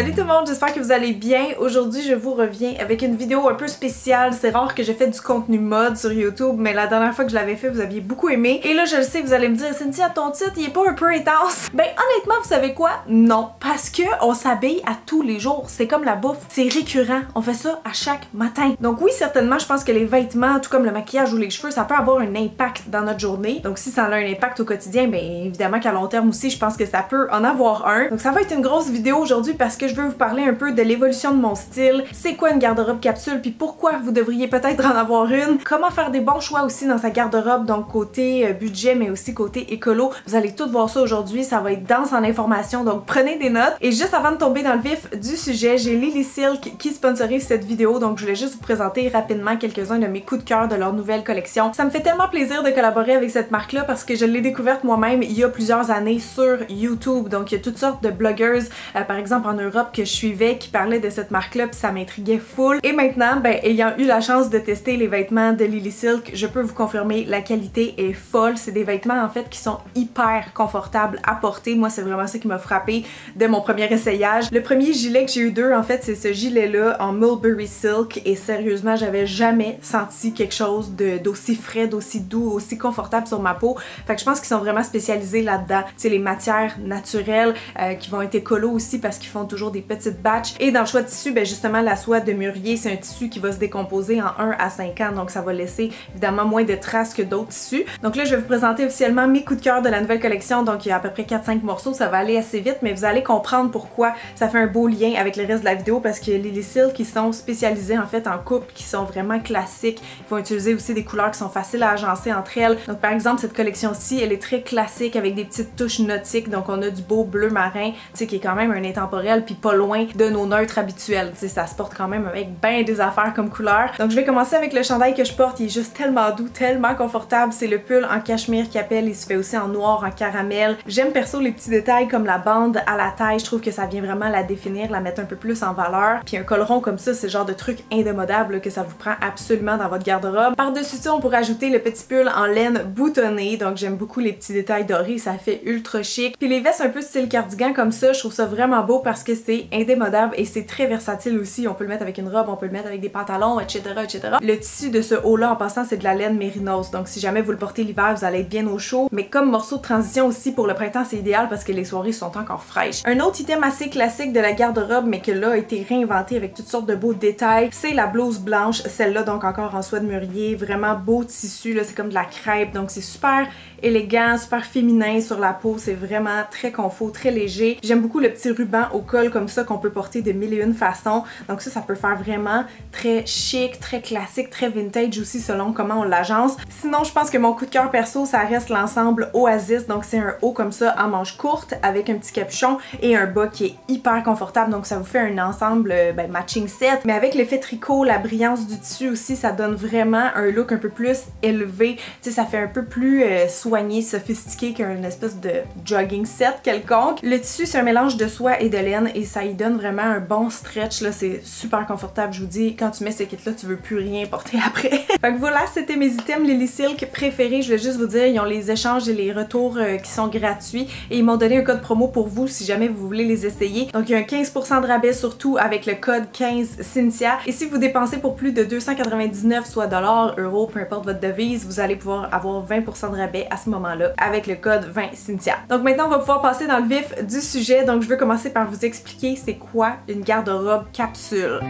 Salut tout le monde, j'espère que vous allez bien. Aujourd'hui, je vous reviens avec une vidéo un peu spéciale. C'est rare que j'ai fait du contenu mode sur YouTube, mais la dernière fois que je l'avais fait, vous aviez beaucoup aimé. Et là, je le sais, vous allez me dire, Cynthia, ton titre, il est pas un peu intense? Ben, honnêtement, vous savez quoi? Non, parce que on s'habille à tous les jours. C'est comme la bouffe, c'est récurrent. On fait ça à chaque matin. Donc oui, certainement, je pense que les vêtements, tout comme le maquillage ou les cheveux, ça peut avoir un impact dans notre journée. Donc si ça a un impact au quotidien, ben évidemment qu'à long terme aussi, je pense que ça peut en avoir un. Donc ça va être une grosse vidéo aujourd'hui parce que je veux vous parler un peu de l'évolution de mon style, c'est quoi une garde-robe capsule, puis pourquoi vous devriez peut-être en avoir une, comment faire des bons choix aussi dans sa garde-robe, donc côté budget mais aussi côté écolo. Vous allez tout voir ça aujourd'hui, ça va être dense en informations, donc prenez des notes. Et juste avant de tomber dans le vif du sujet, j'ai Lily Silk qui sponsorise cette vidéo, donc je voulais juste vous présenter rapidement quelques-uns de mes coups de cœur de leur nouvelle collection. Ça me fait tellement plaisir de collaborer avec cette marque-là parce que je l'ai découverte moi-même il y a plusieurs années sur YouTube, donc il y a toutes sortes de blogueuses, par exemple en Europe que je suivais qui parlaient de cette marque-là, puis ça m'intriguait full. Et maintenant, ben ayant eu la chance de tester les vêtements de Lily Silk, je peux vous confirmer, la qualité est folle. C'est des vêtements en fait qui sont hyper confortables à porter. Moi, c'est vraiment ça qui m'a frappé de mon premier essayage. Le premier gilet que j'ai eu d'eux, en fait, c'est ce gilet-là en Mulberry Silk, et sérieusement, j'avais jamais senti quelque chose d'aussi frais, d'aussi doux, aussi confortable sur ma peau. Fait que je pense qu'ils sont vraiment spécialisés là-dedans. Tu sais, les matières naturelles qui vont être écolo aussi parce qu'ils font toujours des petites batches. Et dans le choix de tissu, ben justement, la soie de mûrier, c'est un tissu qui va se décomposer en 1 à 5 ans, donc ça va laisser évidemment moins de traces que d'autres tissus. Donc là, je vais vous présenter officiellement mes coups de cœur de la nouvelle collection, donc il y a à peu près 4-5 morceaux, ça va aller assez vite, mais vous allez comprendre pourquoi ça fait un beau lien avec le reste de la vidéo, parce que Lily Silk, qui sont spécialisés en fait en coupes qui sont vraiment classiques. Ils vont utiliser aussi des couleurs qui sont faciles à agencer entre elles. Donc par exemple, cette collection-ci, elle est très classique avec des petites touches nautiques, donc on a du beau bleu marin, tu sais, qui est quand même un intemporel, puis pas loin de nos neutres habituels. Tu sais, ça se porte quand même avec ben des affaires comme couleur. Donc je vais commencer avec le chandail que je porte, il est juste tellement doux, tellement confortable. C'est le pull en cachemire qui appelle, il se fait aussi en noir, en caramel. J'aime perso les petits détails comme la bande à la taille, je trouve que ça vient vraiment la définir, la mettre un peu plus en valeur. Puis un col rond comme ça, c'est le genre de truc indémodable que ça vous prend absolument dans votre garde-robe. Par-dessus ça, on pourrait ajouter le petit pull en laine boutonnée, donc j'aime beaucoup les petits détails dorés, ça fait ultra chic. Puis les vestes un peu style cardigan comme ça, je trouve ça vraiment beau parce que c'est indémodable et c'est très versatile aussi. On peut le mettre avec une robe, on peut le mettre avec des pantalons, etc., etc. Le tissu de ce haut-là, en passant, c'est de la laine mérinos, donc si jamais vous le portez l'hiver, vous allez être bien au chaud. Mais comme morceau de transition aussi pour le printemps, c'est idéal parce que les soirées sont encore fraîches. Un autre item assez classique de la garde-robe, mais que là a été réinventé avec toutes sortes de beaux détails, c'est la blouse blanche. Celle-là, donc encore en soie de mûrier, vraiment beau tissu, là, c'est comme de la crêpe, donc c'est super élégant, super féminin sur la peau, c'est vraiment très confort, très léger. J'aime beaucoup le petit ruban au col comme ça qu'on peut porter de mille et une façons, donc ça peut faire vraiment très chic, très classique, très vintage aussi selon comment on l'agence. Sinon, je pense que mon coup de cœur perso, ça reste l'ensemble Oasis, donc c'est un haut comme ça en manche courte avec un petit capuchon et un bas qui est hyper confortable, donc ça vous fait un ensemble matching set, mais avec l'effet tricot, la brillance du tissu aussi, ça donne vraiment un look un peu plus élevé, tu sais, ça fait un peu plus soigné, sophistiqué qu'un espèce de jogging set quelconque. Le tissu, c'est un mélange de soie et de laine et ça y donne vraiment un bon stretch, là, c'est super confortable, je vous dis, quand tu mets ces kits-là, tu veux plus rien porter après. Fait que voilà, c'était mes items Lily Silk préférés. Je voulais juste vous dire, ils ont les échanges et les retours qui sont gratuits et ils m'ont donné un code promo pour vous si jamais vous voulez les essayer. Donc il y a un 15% de rabais surtout avec le code 15 Cynthia, et si vous dépensez pour plus de 299, soit dollars, euros, peu importe votre devise, vous allez pouvoir avoir 20% de rabais à ce moment-là avec le code 20 Cynthia. Donc maintenant, on va pouvoir passer dans le vif du sujet. Donc je veux commencer par vous expliquer c'est quoi une garde-robe capsule.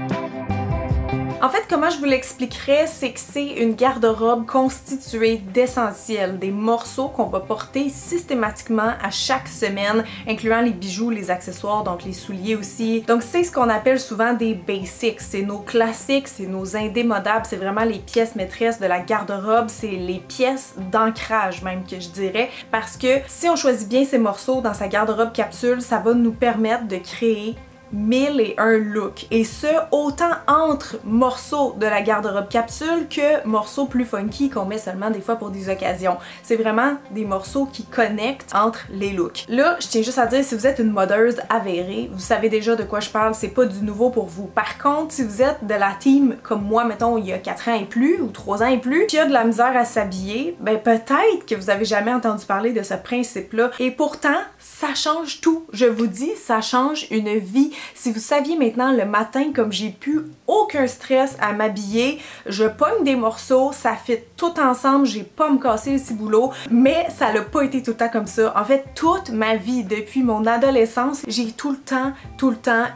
En fait, comment je vous l'expliquerais, c'est que c'est une garde-robe constituée d'essentiels, des morceaux qu'on va porter systématiquement à chaque semaine, incluant les bijoux, les accessoires, donc les souliers aussi. Donc c'est ce qu'on appelle souvent des basics, c'est nos classiques, c'est nos indémodables, c'est vraiment les pièces maîtresses de la garde-robe, c'est les pièces d'ancrage même que je dirais, parce que si on choisit bien ces morceaux dans sa garde-robe capsule, ça va nous permettre de créer 1001 looks. Et ce, autant entre morceaux de la garde-robe capsule que morceaux plus funky qu'on met seulement des fois pour des occasions. C'est vraiment des morceaux qui connectent entre les looks. Là, je tiens juste à dire, si vous êtes une modeuse avérée, vous savez déjà de quoi je parle, c'est pas du nouveau pour vous. Par contre, si vous êtes de la team comme moi, mettons, il y a 4 ans et plus, ou 3 ans et plus, qui a de la misère à s'habiller, ben peut-être que vous avez jamais entendu parler de ce principe-là. Et pourtant, ça change tout. Je vous dis, ça change une vie. Si vous saviez maintenant le matin, comme j'ai plus aucun stress à m'habiller, je pogne des morceaux, ça fit tout ensemble, j'ai pas à me casser les ciboulots, mais ça l'a pas été tout le temps comme ça. En fait, toute ma vie, depuis mon adolescence, j'ai tout le temps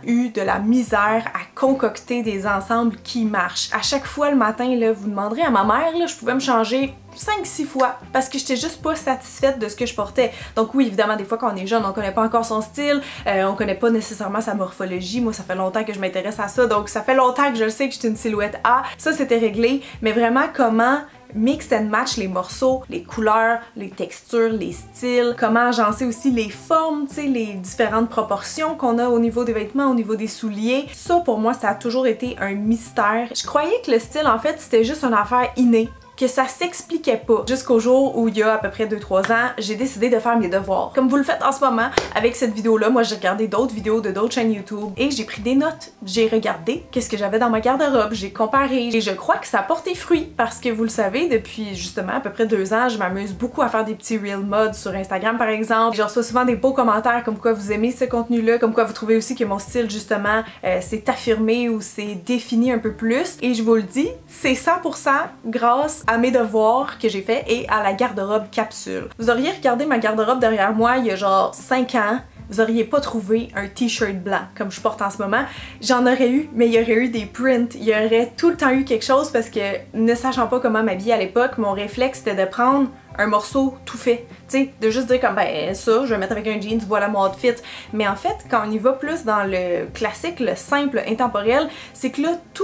eu de la misère à concocter des ensembles qui marchent. À chaque fois le matin, là, vous demanderez à ma mère, là, je pouvais me changer 5-6 fois parce que j'étais juste pas satisfaite de ce que je portais. Donc oui, évidemment, des fois quand on est jeune, on connaît pas encore son style, on connaît pas nécessairement sa morphologie. Moi, ça fait longtemps que je m'intéresse à ça, donc ça fait longtemps que je le sais que je suis une silhouette A. Ça, c'était réglé, mais vraiment comment mix and match les morceaux, les couleurs, les textures, les styles, comment agencer aussi les formes, tu sais, les différentes proportions qu'on a au niveau des vêtements, au niveau des souliers. Ça, pour moi, ça a toujours été un mystère. Je croyais que le style, en fait, c'était juste une affaire innée, que ça s'expliquait pas. Jusqu'au jour où il y a à peu près 2-3 ans, j'ai décidé de faire mes devoirs. Comme vous le faites en ce moment avec cette vidéo-là, moi j'ai regardé d'autres vidéos de d'autres chaînes YouTube et j'ai pris des notes. J'ai regardé qu'est-ce que j'avais dans ma garde-robe, j'ai comparé et je crois que ça a porté fruit parce que vous le savez, depuis justement à peu près 2 ans, je m'amuse beaucoup à faire des petits real mods sur Instagram par exemple. Je reçois souvent des beaux commentaires comme quoi vous aimez ce contenu-là, comme quoi vous trouvez aussi que mon style justement s'est affirmé ou s'est défini un peu plus. Et je vous le dis, c'est 100% grâce à mes devoirs que j'ai fait et à la garde-robe capsule. Vous auriez regardé ma garde-robe derrière moi il y a genre 5 ans, vous auriez pas trouvé un t-shirt blanc comme je porte en ce moment. J'en aurais eu, mais il y aurait eu des prints. Il y aurait tout le temps eu quelque chose parce que ne sachant pas comment m'habiller à l'époque, mon réflexe c'était de prendre un morceau tout fait. Tu sais, de juste dire comme ben ça, je vais mettre avec un jeans, voilà mon outfit. Mais en fait, quand on y va plus dans le classique, le simple, intemporel, c'est que là, tout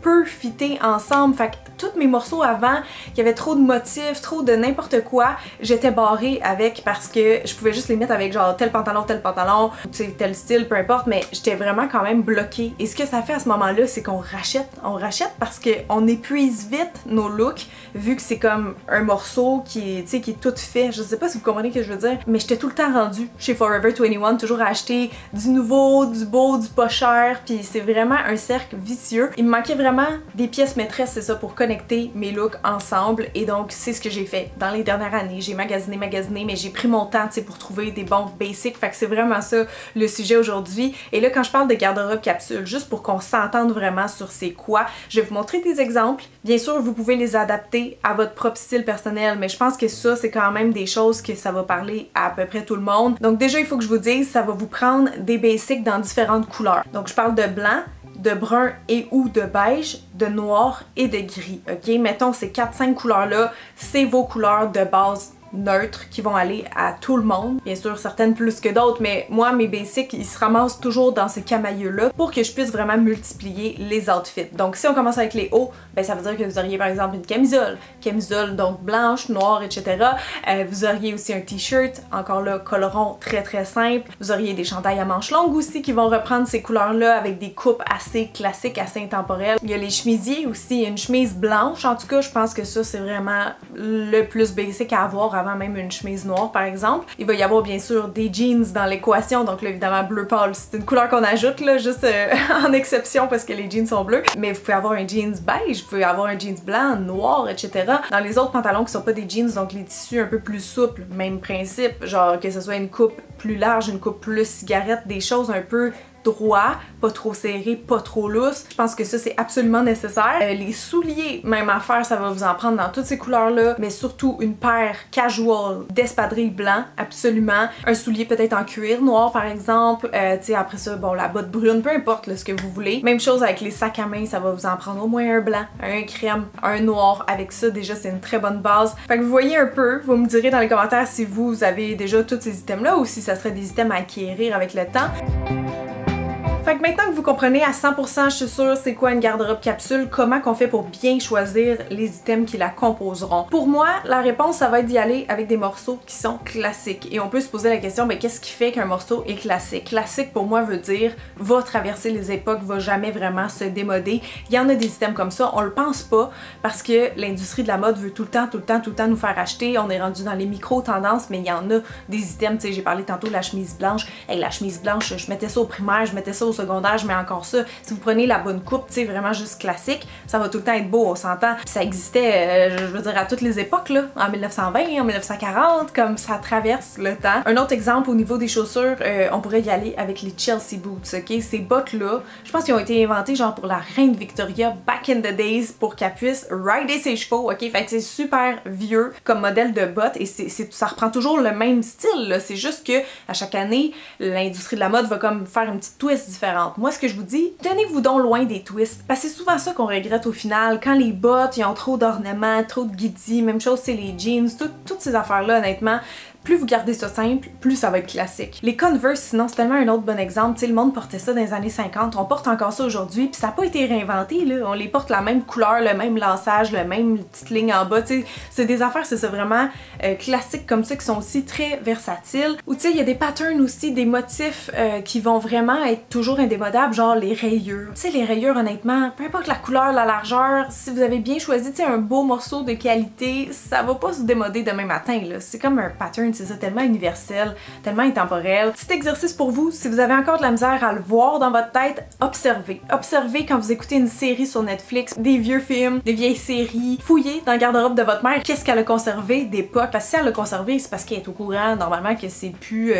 peut fitter ensemble. Fait que tous mes morceaux avant, il y avait trop de motifs, trop de n'importe quoi, j'étais barrée avec parce que je pouvais juste les mettre avec genre tel pantalon, tu sais, tel style, peu importe, mais j'étais vraiment quand même bloquée. Et ce que ça fait à ce moment-là, c'est qu'on rachète. On rachète parce qu'on épuise vite nos looks, vu que c'est comme un morceau qui est, tu sais, qui est tout fait. Je sais pas si vous comprenez ce que je veux dire, mais j'étais tout le temps rendue chez Forever 21, toujours à acheter du nouveau, du beau, du pas cher, puis c'est vraiment un cercle vicieux. Il me manquait vraiment des pièces maîtresses, c'est ça, pour connecter mes looks ensemble, et donc c'est ce que j'ai fait dans les dernières années. J'ai magasiné, mais j'ai pris mon temps, tu sais, pour trouver des bons basics, fait que c'est vraiment ça le sujet aujourd'hui. Et là, quand je parle de garde-robe capsule, juste pour qu'on s'entende vraiment sur c'est quoi, je vais vous montrer des exemples. Bien sûr, vous pouvez les adapter à votre propre style personnel, mais je pense que ça, c'est quand même des choses que ça va parler à peu près tout le monde. Donc déjà, il faut que je vous dise, ça va vous prendre des basics dans différentes couleurs. Donc je parle de blanc, de brun et ou de beige, de noir et de gris, ok? Mettons ces 4-5 couleurs-là, c'est vos couleurs de base neutres qui vont aller à tout le monde. Bien sûr, certaines plus que d'autres, mais moi, mes basics, ils se ramassent toujours dans ce camailleux-là pour que je puisse vraiment multiplier les outfits. Donc, si on commence avec les hauts, ben ça veut dire que vous auriez par exemple une camisole donc blanche, noire, etc. Vous auriez aussi un t-shirt, encore là, coloron très simple. Vous auriez des chandails à manches longues aussi qui vont reprendre ces couleurs-là avec des coupes assez classiques, assez intemporelles. Il y a les chemisiers aussi, une chemise blanche, en tout cas, je pense que ça, c'est vraiment le plus basic à avoir avant même une chemise noire par exemple. Il va y avoir bien sûr des jeans dans l'équation, donc là évidemment bleu pâle, c'est une couleur qu'on ajoute là, juste en exception parce que les jeans sont bleus, mais vous pouvez avoir un jeans beige, vous pouvez avoir un jeans blanc, noir, etc. Dans les autres pantalons qui sont pas des jeans, donc les tissus un peu plus souples, même principe, genre que ce soit une coupe plus large, une coupe plus cigarette, des choses un peu droit, pas trop serré, pas trop lousse. Je pense que ça c'est absolument nécessaire. Les souliers, même affaire, ça va vous en prendre dans toutes ces couleurs-là, mais surtout une paire casual d'espadrilles blanc, absolument. Un soulier peut-être en cuir noir par exemple, tu sais après ça, bon la botte brune, peu importe là, ce que vous voulez. Même chose avec les sacs à main, ça va vous en prendre au moins un blanc, un crème, un noir. Avec ça déjà c'est une très bonne base. Fait que vous voyez un peu, vous me direz dans les commentaires si vous avez déjà tous ces items-là ou si ça serait des items à acquérir avec le temps. Fait que maintenant que vous comprenez à 100%, je suis sûre, c'est quoi une garde-robe capsule, comment qu'on fait pour bien choisir les items qui la composeront. Pour moi, la réponse, ça va être d'y aller avec des morceaux qui sont classiques. Et on peut se poser la question, mais qu'est-ce qui fait qu'un morceau est classique? Classique, pour moi, veut dire va traverser les époques, va jamais vraiment se démoder. Il y en a des items comme ça, on le pense pas, parce que l'industrie de la mode veut tout le temps nous faire acheter. On est rendu dans les micro-tendances, mais il y en a des items, tu sais, j'ai parlé tantôt de la chemise blanche. Hey, la chemise blanche, je mettais ça au primaire, je mettais ça au secondaire, je mets encore ça. Si vous prenez la bonne coupe, tu sais, vraiment juste classique, ça va tout le temps être beau, on s'entend. Puis ça existait, je veux dire, à toutes les époques, là, en 1920, en 1940, comme ça traverse le temps. Un autre exemple au niveau des chaussures, on pourrait y aller avec les Chelsea boots, ok? Ces bottes-là, je pense qu'ils ont été inventées genre pour la reine Victoria back in the days pour qu'elle puisse rider ses chevaux, ok? Fait que c'est super vieux comme modèle de bottes et ça reprend toujours le même style, là. C'est juste que à chaque année, l'industrie de la mode va comme faire une petite twist différente. Moi, ce que je vous dis, tenez-vous donc loin des twists, parce que c'est souvent ça qu'on regrette au final, quand les bottes, ils ont trop d'ornements, trop de guidis, même chose c'est les jeans, toutes ces affaires-là, honnêtement, plus vous gardez ça simple, plus ça va être classique. Les Converse, sinon, c'est tellement un autre bon exemple. Tu sais, le monde portait ça dans les années 50, on porte encore ça aujourd'hui, puis ça n'a pas été réinventé, là. On les porte la même couleur, le même laçage, le même petite ligne en bas, tu sais. C'est des affaires, c'est ça, vraiment classiques comme ça, qui sont aussi très versatiles. Ou tu sais, il y a des patterns aussi, des motifs qui vont vraiment être toujours indémodables, genre les rayures. Tu sais, les rayures, honnêtement, peu importe la couleur, la largeur, si vous avez bien choisi, tu sais, un beau morceau de qualité, ça va pas se démoder demain matin, là. C'est comme un pattern, c'est ça, tellement universel, tellement intemporel. Petit exercice pour vous, si vous avez encore de la misère à le voir dans votre tête, observez. Observez quand vous écoutez une série sur Netflix, des vieux films, des vieilles séries. Fouillez dans le garde-robe de votre mère, qu'est-ce qu'elle a conservé d'époque. Parce que si elle l'a conservé, c'est parce qu'elle est au courant normalement que c'est plus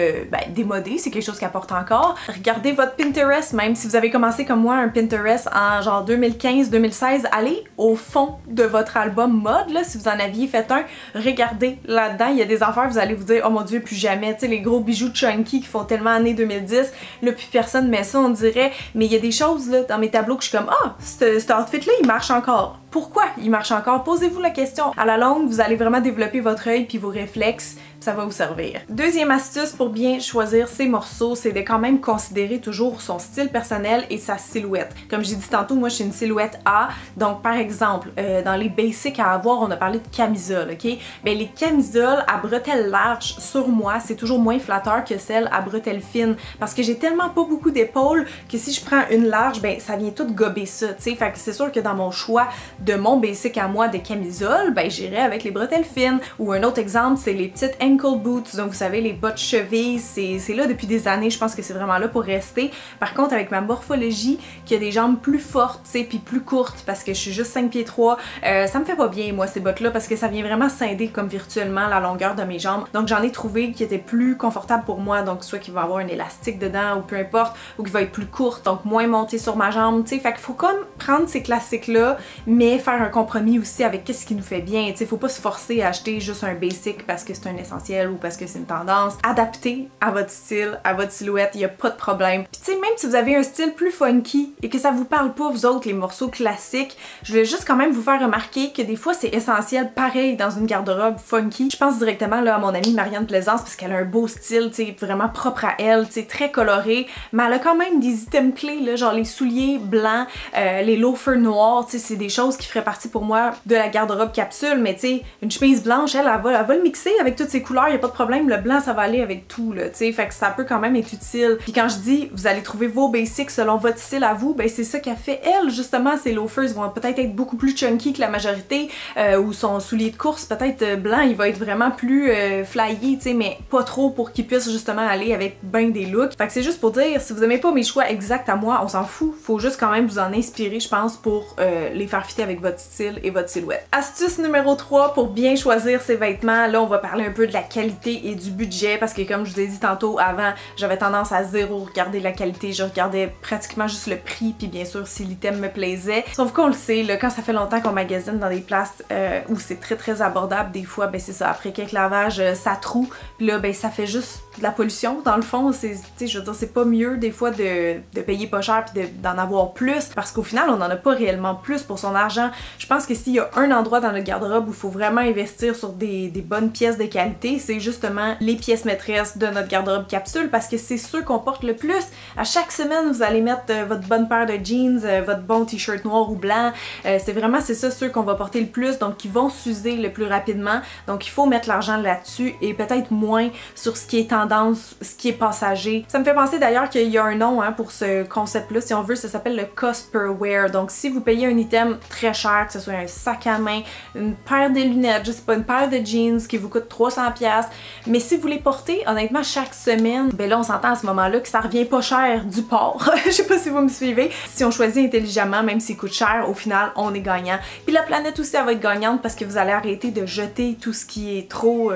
démodé, c'est quelque chose qu'elle porte encore. Regardez votre Pinterest, même si vous avez commencé comme moi un Pinterest en genre 2015-2016, allez au fond de votre album mode, là, si vous en aviez fait un, regardez là-dedans, il y a des affaires, vous allez vous dire, oh mon dieu, plus jamais, tu sais, les gros bijoux chunky qui font tellement années 2010, là, plus personne met ça, on dirait, mais il y a des choses, là, dans mes tableaux que je suis comme, ah, cet outfit-là, il marche encore. Pourquoi il marche encore? Posez-vous la question. À la longue, vous allez vraiment développer votre œil puis vos réflexes, ça va vous servir. Deuxième astuce pour bien choisir ses morceaux, c'est de quand même considérer toujours son style personnel et sa silhouette. Comme j'ai dit tantôt, moi je suis une silhouette A, donc par exemple, dans les basics à avoir, on a parlé de camisole, ok? Ben les camisoles à bretelles larges sur moi, c'est toujours moins flatteur que celles à bretelles fines, parce que j'ai tellement pas beaucoup d'épaules que si je prends une large, ben ça vient tout gober ça, tu sais? Fait que c'est sûr que dans mon choix de mon basic à moi de camisole, ben j'irai avec les bretelles fines. Ou un autre exemple, c'est les petites ankle boots, donc vous savez, les bottes chevilles, c'est là depuis des années, je pense que c'est vraiment là pour rester. Par contre, avec ma morphologie, qui a des jambes plus fortes, tu sais, puis plus courtes, parce que je suis juste 5 pieds 3, ça me fait pas bien, moi, ces bottes-là, parce que ça vient vraiment scinder comme virtuellement la longueur de mes jambes. Donc j'en ai trouvé qui étaient plus confortables pour moi, donc soit qu'il va avoir un élastique dedans, ou peu importe, ou qui va être plus courte, donc moins montée sur ma jambe, tu sais. Fait qu'il faut comme prendre ces classiques-là, mais faire un compromis aussi avec qu'est-ce qui nous fait bien, tu sais. Faut pas se forcer à acheter juste un basic parce que c'est un essentiel ou parce que c'est une tendance. Adaptez à votre style, à votre silhouette, il y a pas de problème. Puis tu sais, même si vous avez un style plus funky et que ça vous parle pas, vous autres, les morceaux classiques, je voulais juste quand même vous faire remarquer que des fois c'est essentiel pareil dans une garde-robe funky. Je pense directement là à mon amie Marianne Plaisance parce qu'elle a un beau style, tu sais, vraiment propre à elle, tu sais, très coloré, mais elle a quand même des items clés, là, genre les souliers blancs, les loafers noirs, tu sais, c'est des choses qui feraient partie pour moi de la garde-robe capsule, mais tu sais, une chemise blanche, elle va le mixer avec toutes ces couleurs, y a pas de problème, le blanc ça va aller avec tout, là, tu sais, fait que ça peut quand même être utile. Puis quand je dis vous allez trouver vos basics selon votre style à vous, ben c'est ça qu'a fait elle, justement. Ses loafers vont peut-être être beaucoup plus chunky que la majorité, ou son soulier de course peut-être blanc, il va être vraiment plus flyé, tu sais, mais pas trop pour qu'il puisse justement aller avec ben des looks. Fait que c'est juste pour dire, si vous aimez pas mes choix exacts à moi, on s'en fout, faut juste quand même vous en inspirer, je pense, pour les faire fitter avec votre style et votre silhouette. Astuce numéro 3 pour bien choisir ses vêtements, là on va parler un peu de la qualité et du budget, parce que comme je vous ai dit tantôt avant, j'avais tendance à zéro regarder la qualité, je regardais pratiquement juste le prix, puis bien sûr si l'item me plaisait. Sauf qu'on le sait, là, quand ça fait longtemps qu'on magasine dans des places où c'est très abordable, des fois, ben c'est ça, après quelques lavages, ça troue, puis là, ben ça fait juste de la pollution, dans le fond, c'est, je veux dire, c'est pas mieux des fois de payer pas cher puis d'en avoir plus, parce qu'au final, on en a pas réellement plus pour son argent. Je pense que s'il y a un endroit dans notre garde-robe où il faut vraiment investir sur des bonnes pièces de qualité, c'est justement les pièces maîtresses de notre garde-robe capsule, parce que c'est ceux qu'on porte le plus. À chaque semaine, vous allez mettre votre bonne paire de jeans, votre bon t-shirt noir ou blanc, c'est ça, ceux qu'on va porter le plus, donc qui vont s'user le plus rapidement, donc il faut mettre l'argent là-dessus et peut-être moins sur ce qui est tendance, ce qui est passager. Ça me fait penser d'ailleurs qu'il y a un nom hein, pour ce concept-là, si on veut, ça s'appelle le cost per wear. Donc si vous payez un item très cher, que ce soit un sac à main, une paire de lunettes, je sais pas, une paire de jeans qui vous coûte 300$, mais si vous les portez, honnêtement, chaque semaine, ben là on s'entend à ce moment-là que ça revient pas cher du port. Je sais pas si vous me suivez. Si on choisit intelligemment, même s'il coûte cher, au final, on est gagnant. Puis la planète aussi, elle va être gagnante parce que vous allez arrêter de jeter tout ce qui est trop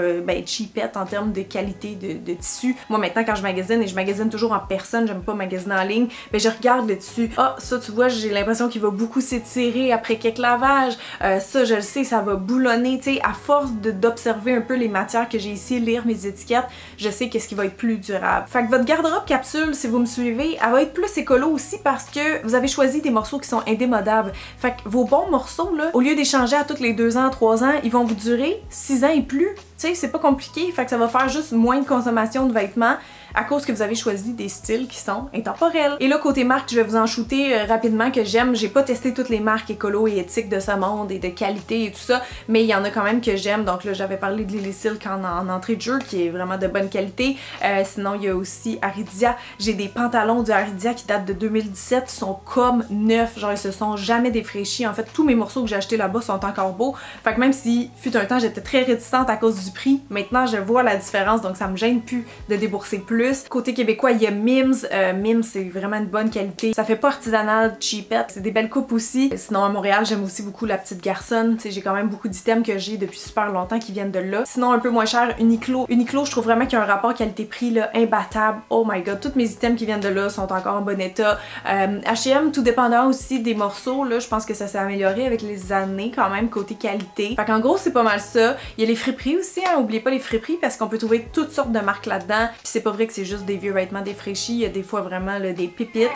cheapette en termes de qualité de tissu. Moi maintenant quand je magasine, et je magasine toujours en personne, j'aime pas magasiner en ligne, ben je regarde le tissu. Ah, ça tu vois, j'ai l'impression qu'il va beaucoup s'étirer après quelques lavages. Ça je le sais, ça va boulonner, tu sais, à force d'observer un peu les matières que j'ai ici, lire mes étiquettes, je sais qu'est-ce qui va être plus durable. Fait que votre garde-robe capsule, si vous me suivez, elle va être plus écolo aussi parce que vous avez choisi des morceaux qui sont indémodables. Fait que vos bons morceaux, là, au lieu d'échanger à tous les 2 ans, 3 ans, ils vont vous durer 6 ans et plus. Tu sais, c'est pas compliqué, fait que ça va faire juste moins de consommation de vêtements à cause que vous avez choisi des styles qui sont intemporels. Et là, côté marque, je vais vous en shooter rapidement que j'aime. J'ai pas testé toutes les marques écolo et éthiques de ce monde et de qualité et tout ça, mais il y en a quand même que j'aime. Donc là, j'avais parlé de Lily Silk en entrée de jeu, qui est vraiment de bonne qualité. Sinon, il y a aussi Aridia. J'ai des pantalons de Aridia qui datent de 2017, sont comme neufs, genre ils se sont jamais défraîchis. En fait, tous mes morceaux que j'ai achetés là-bas sont encore beaux. Fait que même si, fut un temps, j'étais très réticente à cause du prix, maintenant je vois la différence, donc ça me gêne plus de débourser plus. Côté québécois, il y a Mims. Mims, c'est vraiment une bonne qualité. Ça fait pas artisanal, cheapette. C'est des belles coupes aussi. Sinon, à Montréal, j'aime aussi beaucoup la petite garçonne. Tu sais, j'ai quand même beaucoup d'items que j'ai depuis super longtemps qui viennent de là. Sinon, un peu moins cher, Uniqlo. Uniqlo, je trouve vraiment qu'il y a un rapport qualité-prix là imbattable. Oh my god, tous mes items qui viennent de là sont encore en bon état. H&M, tout dépendant aussi des morceaux, là, je pense que ça s'est amélioré avec les années quand même, côté qualité. Fait qu'en gros, c'est pas mal ça. Il y a les friperies aussi, hein. Oubliez pas les friperies parce qu'on peut trouver toutes sortes de marques là-dedans. Puis c'est pas vrai que c'est juste des vieux vêtements défraîchis, il y a des fois vraiment là, des pépites.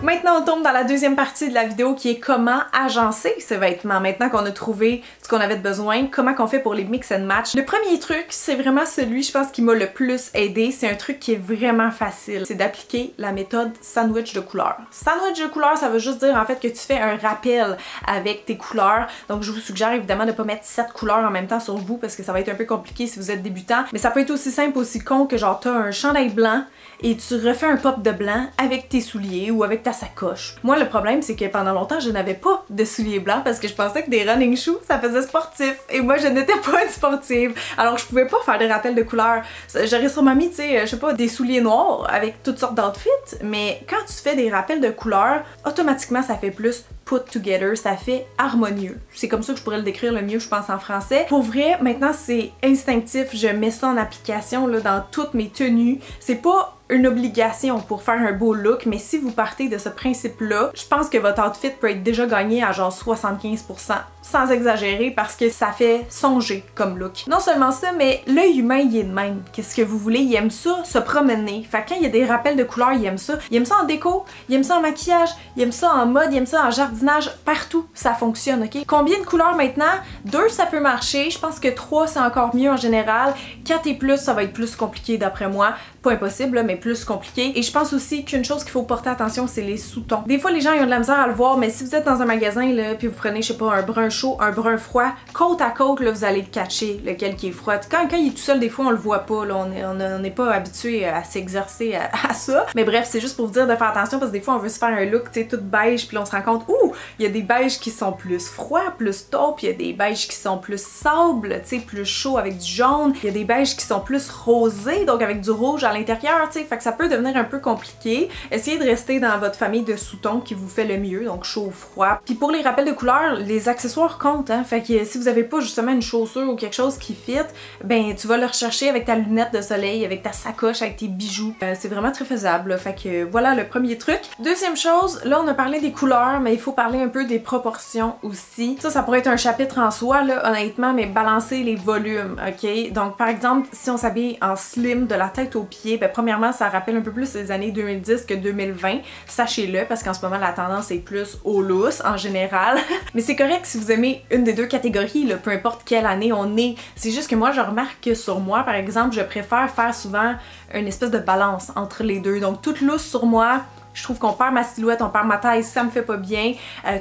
Maintenant, on tombe dans la deuxième partie de la vidéo qui est comment agencer ce vêtement. Maintenant qu'on a trouvé ce qu'on avait besoin, comment qu'on fait pour les mix and match. Le premier truc, c'est vraiment celui, je pense, qui m'a le plus aidé. C'est un truc qui est vraiment facile. C'est d'appliquer la méthode sandwich de couleurs. Sandwich de couleurs, ça veut juste dire en fait que tu fais un rappel avec tes couleurs. Donc, je vous suggère évidemment de ne pas mettre 7 couleurs en même temps sur vous parce que ça va être un peu compliqué si vous êtes débutant. Mais ça peut être aussi simple, aussi con que genre t'as un chandail blanc et tu refais un pop de blanc avec tes souliers ou avec ta sacoche. Moi, le problème, c'est que pendant longtemps, je n'avais pas de souliers blancs parce que je pensais que des running shoes, ça faisait sportif. Et moi, je n'étais pas une sportive. Alors, je pouvais pas faire des rappels de couleurs. J'aurais sûrement mis, tu sais, je sais pas, des souliers noirs avec toutes sortes d'outfits, mais quand tu fais des rappels de couleurs, automatiquement, ça fait plus put together, ça fait harmonieux. C'est comme ça que je pourrais le décrire le mieux, je pense, en français. Pour vrai, maintenant, c'est instinctif. Je mets ça en application là, dans toutes mes tenues. C'est pas une obligation pour faire un beau look, mais si vous partez de ce principe-là, je pense que votre outfit peut être déjà gagné à genre 75%, sans exagérer, parce que ça fait songer comme look. Non seulement ça, mais l'œil humain, il est de même. Qu'est-ce que vous voulez? Il aime ça, se promener. Fait que quand il y a des rappels de couleurs, il aime ça. Il aime ça en déco, il aime ça en maquillage, il aime ça en mode, il aime ça en jardinage, partout, ça fonctionne, ok? Combien de couleurs maintenant? 2, ça peut marcher. Je pense que 3, c'est encore mieux en général. 4 et plus, ça va être plus compliqué d'après moi. Pas impossible, là, mais plus compliqué. Et je pense aussi qu'une chose qu'il faut porter attention, c'est les sous-tons. Des fois, les gens ils ont de la misère à le voir, mais si vous êtes dans un magasin, là, puis vous prenez, je sais pas, un brun chaud, un brun froid, côte à côte, là, vous allez le catcher, lequel qui est froid. Quand il est tout seul, des fois, on le voit pas, là, on n'est pas habitué à s'exercer à ça. Mais bref, c'est juste pour vous dire de faire attention, parce que des fois, on veut se faire un look, tu sais, tout beige, puis on se rend compte, ouh, il y a des beiges qui sont plus froids, plus taupe, puis il y a des beiges qui sont plus sable, tu sais, plus chaud avec du jaune, il y a des beiges qui sont plus rosés, donc avec du rouge à l'intérieur, tu sais, fait que ça peut devenir un peu compliqué. Essayez de rester dans votre famille de sous-tons qui vous fait le mieux, donc chaud ou froid. Puis pour les rappels de couleurs, les accessoires comptent, hein, fait que si vous avez pas justement une chaussure ou quelque chose qui fit, ben tu vas le rechercher avec ta lunette de soleil, avec ta sacoche, avec tes bijoux. C'est vraiment très faisable, là. Fait que voilà le premier truc. Deuxième chose, là on a parlé des couleurs, mais il faut parler un peu des proportions aussi. Ça pourrait être un chapitre en soi, là, honnêtement, mais balancer les volumes, ok? Donc par exemple, si on s'habille en slim de la tête aux pieds, ben premièrement, ça rappelle un peu plus les années 2010 que 2020. Sachez-le, parce qu'en ce moment, la tendance est plus au lousse en général. Mais c'est correct si vous aimez une des deux catégories, là, peu importe quelle année on est. C'est juste que moi, je remarque que sur moi, par exemple, je préfère faire souvent une espèce de balance entre les deux. Donc, toute lousse sur moi, Je trouve qu'on perd ma silhouette, on perd ma taille, ça me fait pas bien.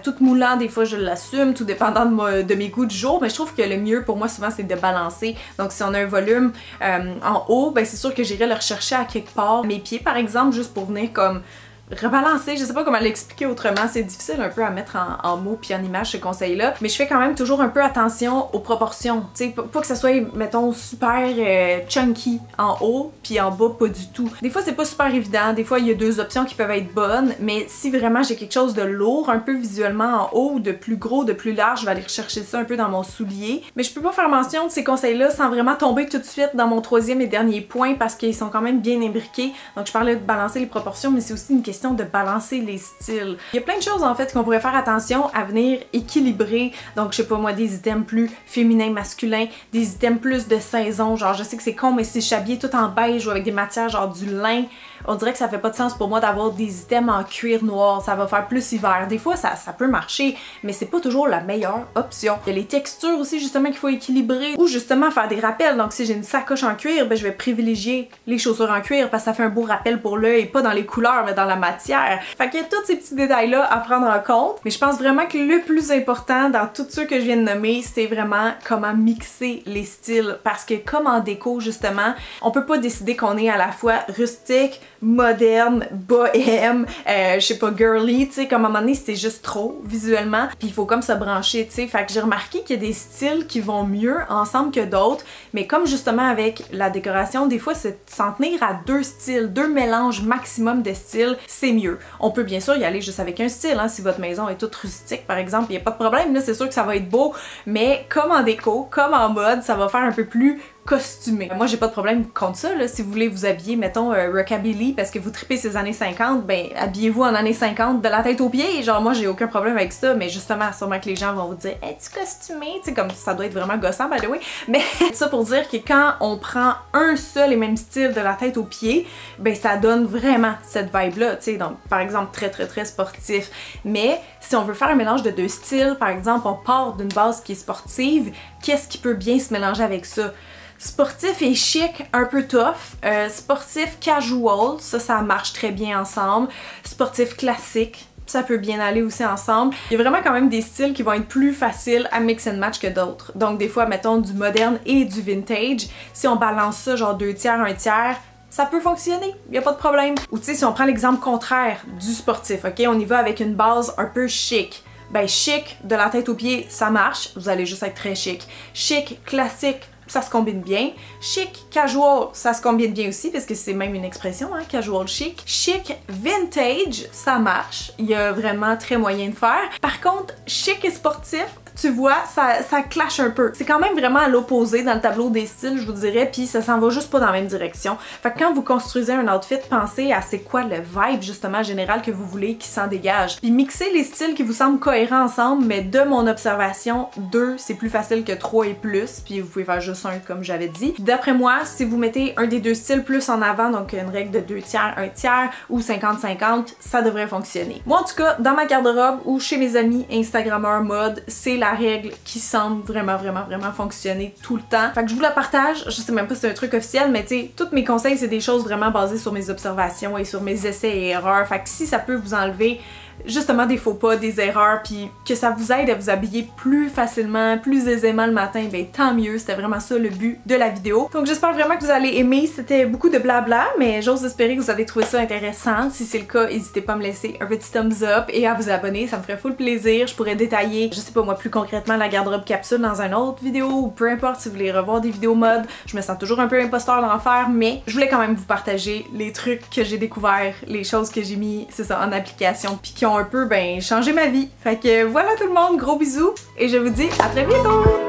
Tout moulant, des fois je l'assume, tout dépendant de mes goûts du jour, mais je trouve que le mieux pour moi souvent c'est de balancer. Donc si on a un volume en haut, ben c'est sûr que j'irai le rechercher à quelque part. Mes pieds par exemple, juste pour venir comme rebalancer, je sais pas comment l'expliquer autrement, c'est difficile un peu à mettre en mots puis en images ce conseil-là, mais je fais quand même toujours un peu attention aux proportions, tu sais, pas que ça soit, mettons, super chunky en haut puis en bas pas du tout. Des fois c'est pas super évident, des fois il y a deux options qui peuvent être bonnes, mais si vraiment j'ai quelque chose de lourd, un peu visuellement en haut, ou de plus gros, de plus large, je vais aller rechercher ça un peu dans mon soulier. Mais je peux pas faire mention de ces conseils-là sans vraiment tomber tout de suite dans mon troisième et dernier point parce qu'ils sont quand même bien imbriqués. Donc je parlais de balancer les proportions, mais c'est aussi une question de balancer les styles. Il y a plein de choses en fait qu'on pourrait faire attention à venir équilibrer. Donc je sais pas moi, des items plus féminins, masculins, des items plus de saison, genre je sais que c'est con mais si je suis habillée tout en beige ou avec des matières genre du lin, on dirait que ça fait pas de sens pour moi d'avoir des items en cuir noir, ça va faire plus hiver. Des fois ça peut marcher, mais c'est pas toujours la meilleure option. Il y a les textures aussi justement qu'il faut équilibrer ou justement faire des rappels. Donc si j'ai une sacoche en cuir, ben je vais privilégier les chaussures en cuir parce que ça fait un beau rappel pour l'œil, pas dans les couleurs mais dans la matière. Fait qu'il y a tous ces petits détails là à prendre en compte, mais je pense vraiment que le plus important dans tout ce que je viens de nommer, c'est vraiment comment mixer les styles parce que comme en déco justement, on peut pas décider qu'on est à la fois rustique, moderne, bohème, je sais pas, girly, tu sais, comme à un moment donné c'est juste trop visuellement, puis il faut comme se brancher, tu sais. Fait que j'ai remarqué qu'il y a des styles qui vont mieux ensemble que d'autres, mais comme justement avec la décoration, des fois s'en tenir à deux styles, deux mélanges maximum de styles, c'est mieux. On peut bien sûr y aller juste avec un style, hein, si votre maison est toute rustique par exemple, il n'y a pas de problème, là c'est sûr que ça va être beau, mais comme en déco, comme en mode, ça va faire un peu plus costumé. Moi j'ai pas de problème contre ça, là. Si vous voulez vous habiller, mettons, rockabilly parce que vous tripez ces années 50, ben habillez-vous en années 50 de la tête aux pieds, genre moi j'ai aucun problème avec ça, mais justement sûrement que les gens vont vous dire « Es-tu costumé? » Tu sais, comme ça doit être vraiment gossant, by the way, mais ça pour dire que quand on prend un seul et même style de la tête aux pieds, ben ça donne vraiment cette vibe-là, tu sais, donc par exemple très sportif, mais si on veut faire un mélange de deux styles, par exemple on part d'une base qui est sportive, qu'est-ce qui peut bien se mélanger avec ça? Sportif et chic, un peu tough. Sportif casual, ça marche très bien ensemble. Sportif classique, ça peut bien aller aussi ensemble. Il y a vraiment quand même des styles qui vont être plus faciles à mix and match que d'autres. Donc des fois, mettons du moderne et du vintage. Si on balance ça genre 2 tiers, 1 tiers, ça peut fonctionner, y a pas de problème. Ou tu sais, si on prend l'exemple contraire du sportif, ok, on y va avec une base un peu chic. Ben chic, de la tête aux pieds, ça marche, vous allez juste être très chic. Chic, classique, ça se combine bien. Chic, casual, ça se combine bien aussi parce que c'est même une expression, hein, casual chic. Chic, vintage, ça marche. Il y a vraiment très moyen de faire. Par contre, chic et sportif, tu vois, ça clash un peu. C'est quand même vraiment à l'opposé dans le tableau des styles, je vous dirais, puis ça s'en va juste pas dans la même direction. Fait que quand vous construisez un outfit, pensez à c'est quoi le vibe justement général que vous voulez qui s'en dégage. Puis mixez les styles qui vous semblent cohérents ensemble, mais de mon observation, 2 c'est plus facile que 3 et plus, puis vous pouvez faire juste un comme j'avais dit. D'après moi, si vous mettez un des deux styles plus en avant, donc une règle de 2 tiers, 1 tiers ou 50-50, ça devrait fonctionner. Moi en tout cas, dans ma garde-robe ou chez mes amis Instagrammeurs mode, c'est la règle qui semble vraiment fonctionner tout le temps. Fait que je vous la partage, je sais même pas si c'est un truc officiel, mais tu sais, tous mes conseils c'est des choses vraiment basées sur mes observations et sur mes essais et erreurs. Fait que si ça peut vous enlever justement des faux pas, des erreurs, puis que ça vous aide à vous habiller plus facilement, plus aisément le matin, ben tant mieux, c'était vraiment ça le but de la vidéo. Donc j'espère vraiment que vous allez aimer, c'était beaucoup de blabla, mais j'ose espérer que vous avez trouvé ça intéressant. Si c'est le cas, n'hésitez pas à me laisser un petit thumbs up et à vous abonner, ça me ferait full plaisir. Je pourrais détailler, je sais pas moi, plus concrètement la garde-robe capsule dans une autre vidéo, ou peu importe si vous voulez revoir des vidéos mode. Je me sens toujours un peu imposteur d'en faire, mais je voulais quand même vous partager les trucs que j'ai découverts, les choses que j'ai mis, c'est ça, en application, puis qui ont un peu, ben, changé ma vie. Fait que voilà tout le monde, gros bisous, et je vous dis à très bientôt!